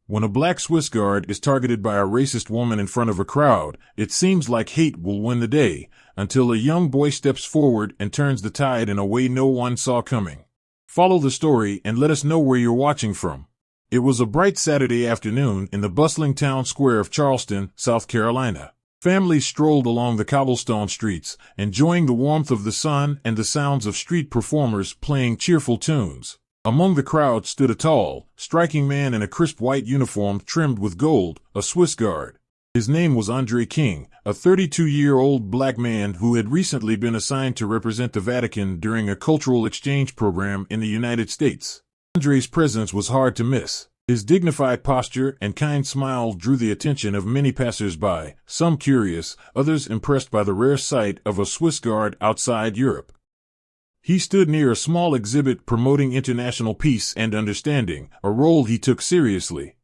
When a black Swiss guard is targeted by a racist woman in front of a crowd, it seems like hate will win the day, until a young boy steps forward and turns the tide in a way no one saw coming. Follow the story and let us know where you're watching from. It was a bright Saturday afternoon in the bustling town square of Charleston, South Carolina. Families strolled along the cobblestone streets, enjoying the warmth of the sun and the sounds of street performers playing cheerful tunes. Among the crowd stood a tall, striking man in a crisp white uniform trimmed with gold, a Swiss guard. His name was Andre King, a 32-year-old black man who had recently been assigned to represent the Vatican during a cultural exchange program in the United States. Andre's presence was hard to miss. His dignified posture and kind smile drew the attention of many passers-by, some curious, others impressed by the rare sight of a Swiss guard outside Europe. He stood near a small exhibit promoting international peace and understanding, a role he took seriously.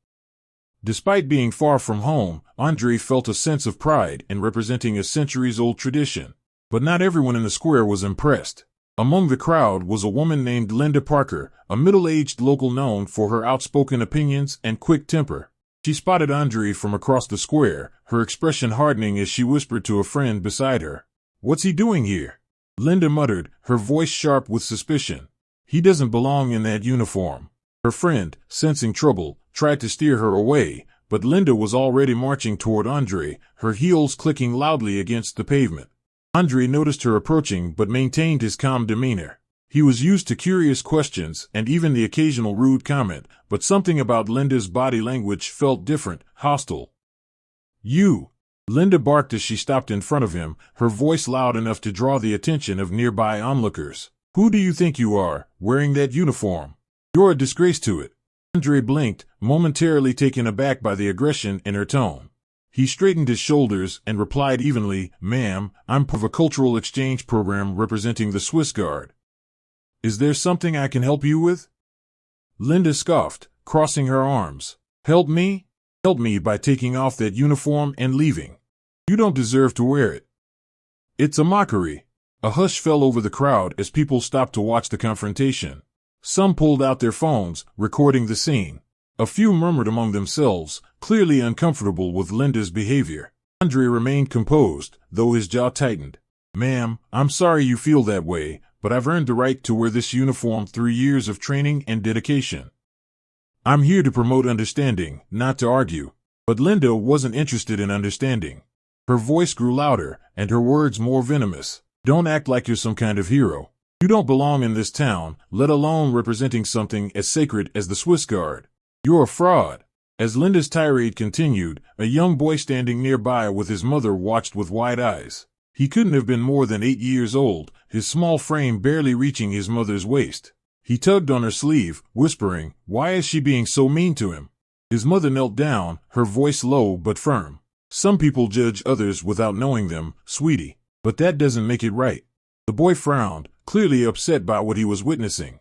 Despite being far from home, Andre felt a sense of pride in representing a centuries-old tradition. But not everyone in the square was impressed. Among the crowd was a woman named Linda Parker, a middle-aged local known for her outspoken opinions and quick temper. She spotted Andre from across the square, her expression hardening as she whispered to a friend beside her, "What's he doing here?" Linda muttered, her voice sharp with suspicion. "He doesn't belong in that uniform." Her friend, sensing trouble, tried to steer her away, but Linda was already marching toward Andre, her heels clicking loudly against the pavement. Andre noticed her approaching but maintained his calm demeanor. He was used to curious questions and even the occasional rude comment, but something about Linda's body language felt different, hostile. "You!" Linda barked as she stopped in front of him, her voice loud enough to draw the attention of nearby onlookers. "Who do you think you are, wearing that uniform? You're a disgrace to it." Andre blinked, momentarily taken aback by the aggression in her tone. He straightened his shoulders and replied evenly, "Ma'am, I'm part of a cultural exchange program representing the Swiss Guard. Is there something I can help you with?" Linda scoffed, crossing her arms. "Help me? Help me by taking off that uniform and leaving. You don't deserve to wear it." "It's a mockery." A hush fell over the crowd as people stopped to watch the confrontation. Some pulled out their phones, recording the scene. A few murmured among themselves, clearly uncomfortable with Linda's behavior. Andre remained composed, though his jaw tightened. "Ma'am, I'm sorry you feel that way, but I've earned the right to wear this uniform through years of training and dedication. I'm here to promote understanding, not to argue." But Linda wasn't interested in understanding. Her voice grew louder, and her words more venomous. "Don't act like you're some kind of hero. You don't belong in this town, let alone representing something as sacred as the Swiss Guard. You're a fraud." As Linda's tirade continued, a young boy standing nearby with his mother watched with wide eyes. He couldn't have been more than 8 years old, his small frame barely reaching his mother's waist. He tugged on her sleeve, whispering, "Why is she being so mean to him?" His mother knelt down, her voice low but firm. "Some people judge others without knowing them, sweetie, but that doesn't make it right." The boy frowned, clearly upset by what he was witnessing.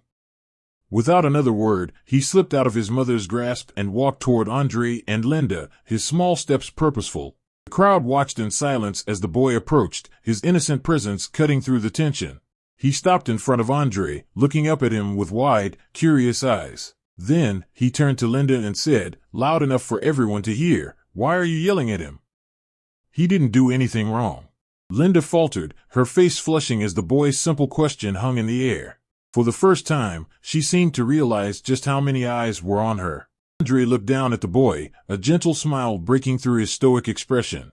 Without another word, he slipped out of his mother's grasp and walked toward Andre and Linda, his small steps purposeful. The crowd watched in silence as the boy approached, his innocent presence cutting through the tension. He stopped in front of Andre, looking up at him with wide, curious eyes. Then, he turned to Linda and said, loud enough for everyone to hear, "Why are you yelling at him? He didn't do anything wrong." Linda faltered, her face flushing as the boy's simple question hung in the air. For the first time, she seemed to realize just how many eyes were on her. Andre looked down at the boy, a gentle smile breaking through his stoic expression.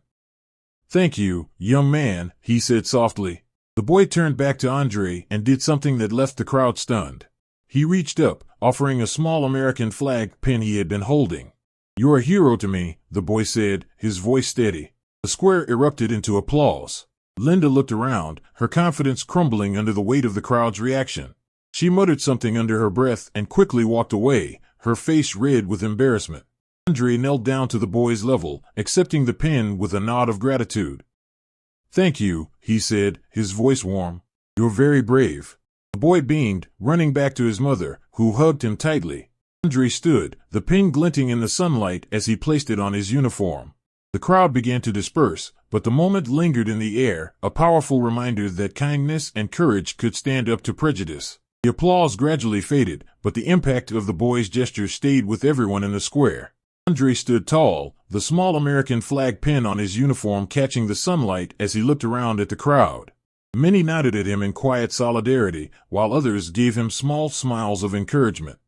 "Thank you, young man," he said softly. The boy turned back to Andre and did something that left the crowd stunned. He reached up, offering a small American flag pin he had been holding. "You're a hero to me," the boy said, his voice steady. The square erupted into applause. Linda looked around, her confidence crumbling under the weight of the crowd's reaction. She muttered something under her breath and quickly walked away, her face red with embarrassment. Andre knelt down to the boy's level, accepting the pin with a nod of gratitude. "Thank you," he said, his voice warm. "You're very brave." The boy beamed, running back to his mother, who hugged him tightly. Andre stood, the pin glinting in the sunlight as he placed it on his uniform. The crowd began to disperse, but the moment lingered in the air, a powerful reminder that kindness and courage could stand up to prejudice. The applause gradually faded, but the impact of the boy's gesture stayed with everyone in the square. Andre stood tall, the small American flag pin on his uniform catching the sunlight as he looked around at the crowd. Many nodded at him in quiet solidarity, while others gave him small smiles of encouragement.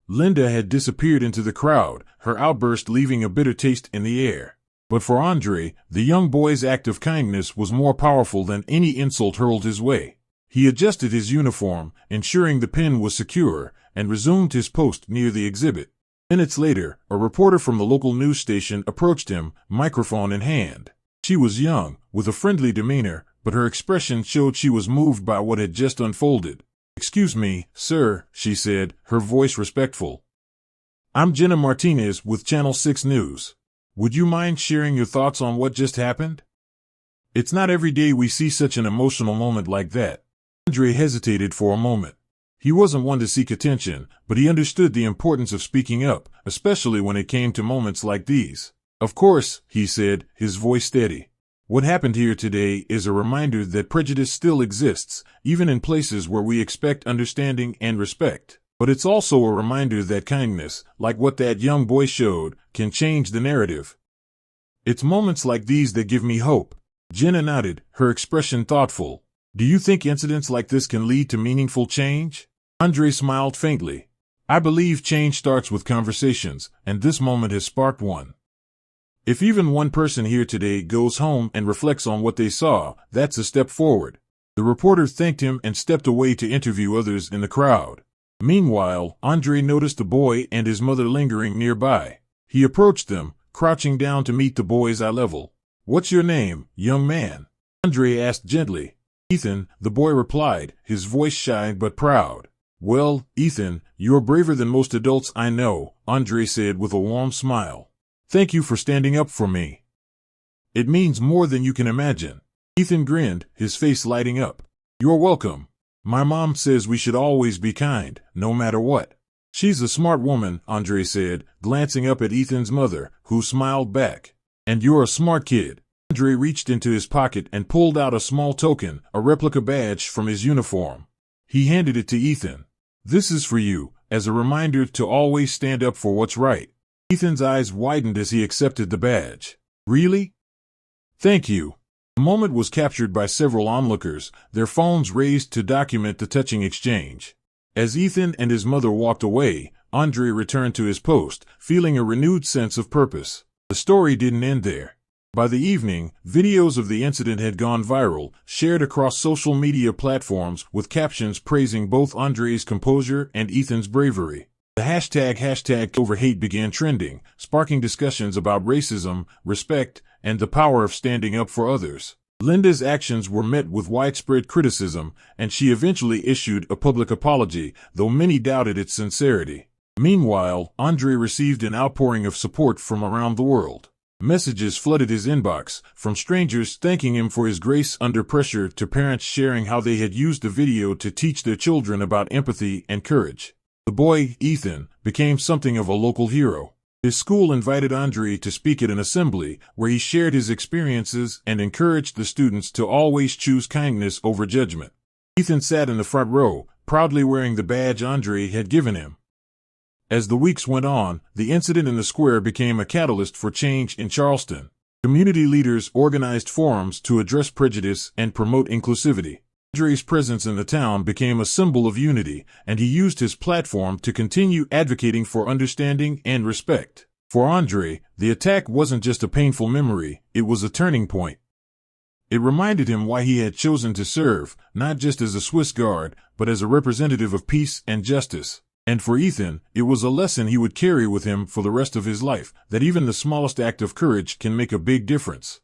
Linda had disappeared into the crowd, her outburst leaving a bitter taste in the air. But for Andre, the young boy's act of kindness was more powerful than any insult hurled his way. He adjusted his uniform, ensuring the pin was secure, and resumed his post near the exhibit. Minutes later, a reporter from the local news station approached him, microphone in hand. She was young, with a friendly demeanor, but her expression showed she was moved by what had just unfolded. "Excuse me, sir," she said, her voice respectful. "I'm Jenna Martinez with Channel 6 News. Would you mind sharing your thoughts on what just happened?" It's not every day we see such an emotional moment like that. Andre hesitated for a moment. He wasn't one to seek attention, but he understood the importance of speaking up, especially when it came to moments like these. "Of course," he said, his voice steady. "What happened here today is a reminder that prejudice still exists, even in places where we expect understanding and respect. But it's also a reminder that kindness, like what that young boy showed, can change the narrative. It's moments like these that give me hope." Jenna nodded, her expression thoughtful. "Do you think incidents like this can lead to meaningful change?" Andre smiled faintly. "I believe change starts with conversations, and this moment has sparked one. If even one person here today goes home and reflects on what they saw, that's a step forward." The reporter thanked him and stepped away to interview others in the crowd. Meanwhile, Andre noticed the boy and his mother lingering nearby. He approached them, crouching down to meet the boy's eye level. "What's your name, young man?" Andre asked gently. "Ethan," the boy replied, his voice shy but proud. "Well, Ethan, you're braver than most adults I know," Andre said with a warm smile. "Thank you for standing up for me. It means more than you can imagine." Ethan grinned, his face lighting up. "You're welcome. My mom says we should always be kind, no matter what." "She's a smart woman," Andre said, glancing up at Ethan's mother, who smiled back. "And you're a smart kid." Andre reached into his pocket and pulled out a small token, a replica badge from his uniform. He handed it to Ethan. "This is for you, as a reminder to always stand up for what's right." Ethan's eyes widened as he accepted the badge. "Really? Thank you." The moment was captured by several onlookers, their phones raised to document the touching exchange. As Ethan and his mother walked away, Andre returned to his post, feeling a renewed sense of purpose. The story didn't end there. By the evening, videos of the incident had gone viral, shared across social media platforms with captions praising both Andre's composure and Ethan's bravery. The hashtag #OverHate began trending, sparking discussions about racism, respect, and the power of standing up for others. Linda's actions were met with widespread criticism, and she eventually issued a public apology, though many doubted its sincerity. Meanwhile, Andre received an outpouring of support from around the world. Messages flooded his inbox, from strangers thanking him for his grace under pressure to parents sharing how they had used the video to teach their children about empathy and courage. The boy, Ethan, became something of a local hero. His school invited Andre to speak at an assembly, where he shared his experiences and encouraged the students to always choose kindness over judgment. Ethan sat in the front row, proudly wearing the badge Andre had given him. As the weeks went on, the incident in the square became a catalyst for change in Charleston. Community leaders organized forums to address prejudice and promote inclusivity. Andre's presence in the town became a symbol of unity, and he used his platform to continue advocating for understanding and respect. For Andre, the attack wasn't just a painful memory, it was a turning point. It reminded him why he had chosen to serve, not just as a Swiss guard, but as a representative of peace and justice. And for Ethan, it was a lesson he would carry with him for the rest of his life, that even the smallest act of courage can make a big difference.